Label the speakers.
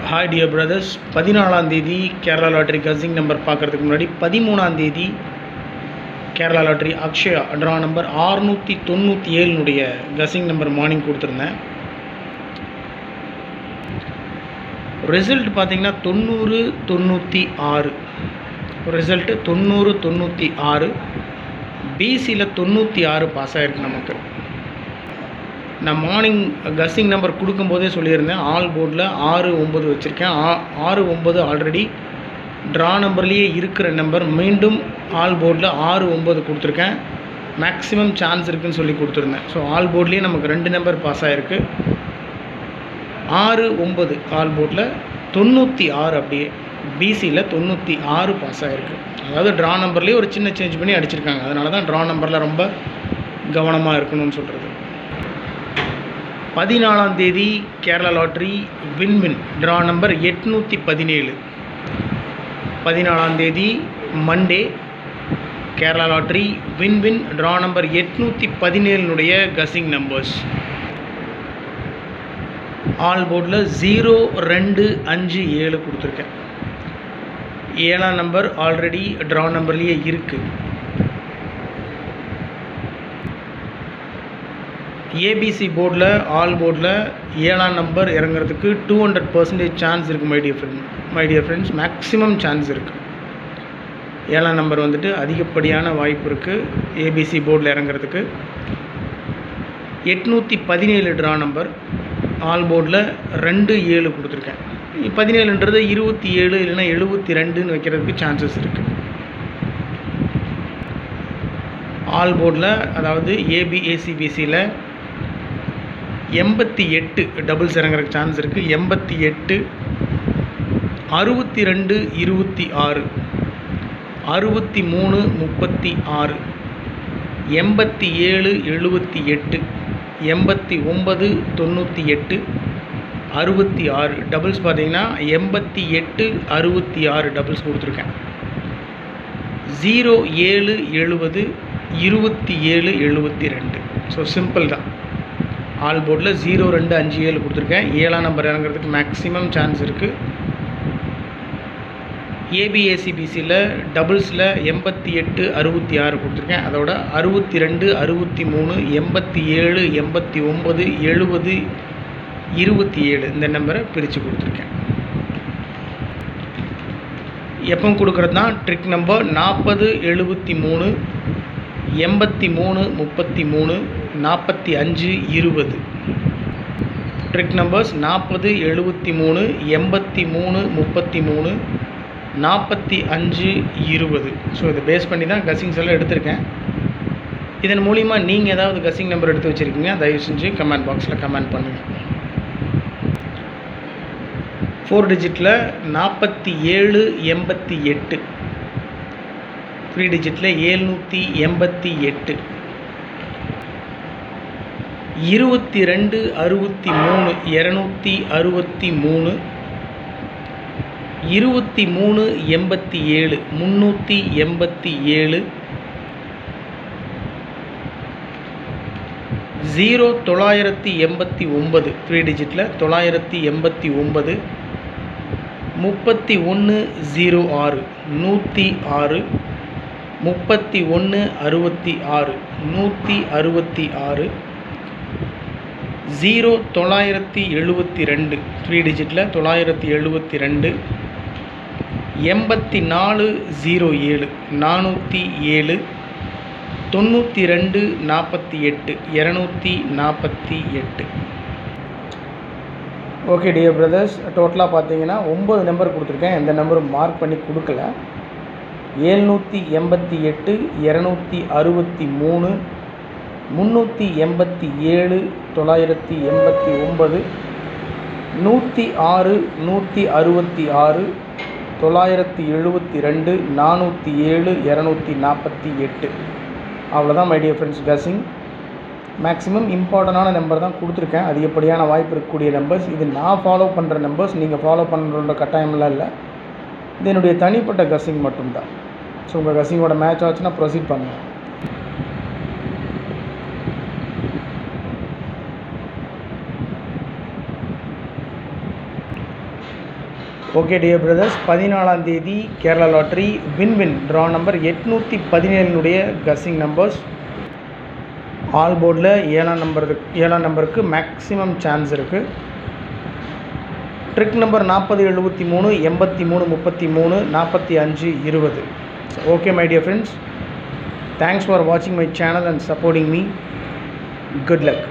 Speaker 1: Hi dear brothers, 14ஆம் தேதி Kerala lottery கசிங் number பார்க்குறதுக்கு முன்னாடி 13ஆம் தேதி Kerala lottery Akshaya draw number 697 guessing number morning கொடுத்துருந்தேன். ரிசல்ட் பார்த்திங்கன்னா 90-96 ரிசல்ட்டு 90-96. பிசியில் 96 பாஸ் ஆகிருக்கு. நமக்கு நான் மார்னிங் கஸ்ஸிங் நம்பர் கொடுக்கும்போதே சொல்லியிருந்தேன், ஆல் போர்டில் 6-9 வச்சுருக்கேன். 6-9 ஆல்ரெடி ட்ரா நம்பர்லேயே இருக்கிற நம்பர். மீண்டும் ஆல் போர்டில் 6-9 கொடுத்துருக்கேன். மேக்ஸிமம் சான்ஸ் இருக்குதுன்னு சொல்லி கொடுத்துருந்தேன். ஸோ ஆல் போர்ட்லேயே நமக்கு 2 நம்பர் பாஸ் ஆகிருக்கு. 6-9 ஆல் போர்டில் 96, அப்படியே பிசியில் 96 பாஸ் ஆகிருக்கு. அதாவது ட்ரா நம்பர்லேயே ஒரு சின்ன சேஞ்ச் பண்ணி அடிச்சிருக்காங்க. அதனால தான் ட்ரா நம்பரில் ரொம்ப கவனமாக இருக்கணும்னு சொல்கிறது. 14ஆம் தேதி Kerala lottery win draw number 817. 14ஆம் தேதி Monday Kerala lottery win draw number 817 guessing numbers. All போர்டில் 0-2-5-7 கொடுத்துருக்கேன். 7ஆம் நம்பர் ஆல்ரெடி ட்ரா நம்பர்லேயே இருக்குது. ஏபிசி போர்டில் ஆல் போர்டில் 7ஆம் நம்பர் இறங்குறதுக்கு 200% சான்ஸ் இருக்குது. My dear friends, maximum chance இருக்குது. 7ஆம் நம்பர் வந்துட்டு அதிகப்படியான வாய்ப்பு இருக்குது ஏபிசி போர்டில் இறங்குறதுக்கு. 817 ட்ரா நம்பர் ஆல் போர்டில் 2-7 கொடுத்துருக்கேன். 17ன்றது 27 இல்லைன்னா 72ன்னு வைக்கிறதுக்கு சான்சஸ் இருக்குது. ஆல் போர்டில் அதாவது ஏசிபிசியில் 88 டபுள்ஸ் இறங்குறதுக்கு சான்ஸ் இருக்குது. 88, 62, 26, 63, 36, 87, 78, 89, 98, 66 டபுள்ஸ் பார்த்திங்கன்னா 88, 66 டபுள்ஸ் கொடுத்துருக்கேன். 0, 7, 70, 27, 72. ஸோ சிம்பிள் தான். ஆல் போர்டில் 0-2-5-7 கொடுத்துருக்கேன். 7ஆம் நம்பர் இறங்குறதுக்கு மேக்ஸிமம் சான்ஸ் இருக்குது. ஏபிஏசிபிசியில் டபுள்ஸில் 88, 66 கொடுத்துருக்கேன். அதோட 62, 63, 87, 89, 70, 27 இந்த நம்பரை பிரித்து கொடுத்துருக்கேன். எப்போ கொடுக்குறது தான் trick number 40, 73, 83, 33, 45, 20. Trick numbers 40, 73, 83, 33, 45, 20. So இதை பேஸ் பண்ணி தான் கசிங்ஸ் எல்லாம் எடுத்திருக்கேன். இதன் மூலிமா நீங்கள் ஏதாவது கசிங் நம்பர் எடுத்து வச்சுருக்கீங்க, தயவு செஞ்சு கமெண்ட் பாக்ஸில் கமெண்ட் பண்ணுங்கள். 4 டிஜிட்டில் 47, 88, 3 டிஜிட்டில் 788, 22, 63, 263, 23, 87, 387, 0, 989, 3 டிஜிட்டில் 989, 31, 06, 106, 31, 66, 166, 0, 972, 3 டிஜிட்டில் 972, 84, 07, 407, 92, 48, 248. ஓகே டியர் பிரதர்ஸ், டோட்டலாக பார்த்தீங்கன்னா 9 நம்பர் கொடுத்துருக்கேன். எந்த நம்பரும் மார்க் பண்ணி கொடுக்கல. 788, 263, 387, 989, 106, 166, 972, 407, 248. அவ்வளோதான் மை டியர் ஃப்ரெண்ட்ஸ் கசிங். மேக்ஸிமம் இம்பார்ட்டண்டான நம்பர் தான் கொடுத்துருக்கேன். அதிகப்படியான வாய்ப்பு இருக்கக்கூடிய நம்பர்ஸ். இது நான் ஃபாலோ பண்ணுற நம்பர்ஸ். நீங்கள் ஃபாலோ பண்ணுற கட்டாயமெல்லாம் இல்லை. இது என்னுடைய தனிப்பட்ட கசிங் மட்டும்தான். ஸோ உங்கள் கசிங்கோட மேட்ச் ஆச்சுன்னா ப்ரொசீட் பண்ணுங்கள். ஓகே டியர் பிரதர்ஸ், 14ஆம் தேதி Kerala lottery win draw number 817 guessing numbers. All போர்டில் 7ஆம் நம்பருக்கு மேக்ஸிமம் சான்ஸ் இருக்குது. Trick number 40, 73, 83, 33, 45, 20. Okay my dear friends, thanks for வாட்சிங் my channel and supporting me. Good luck.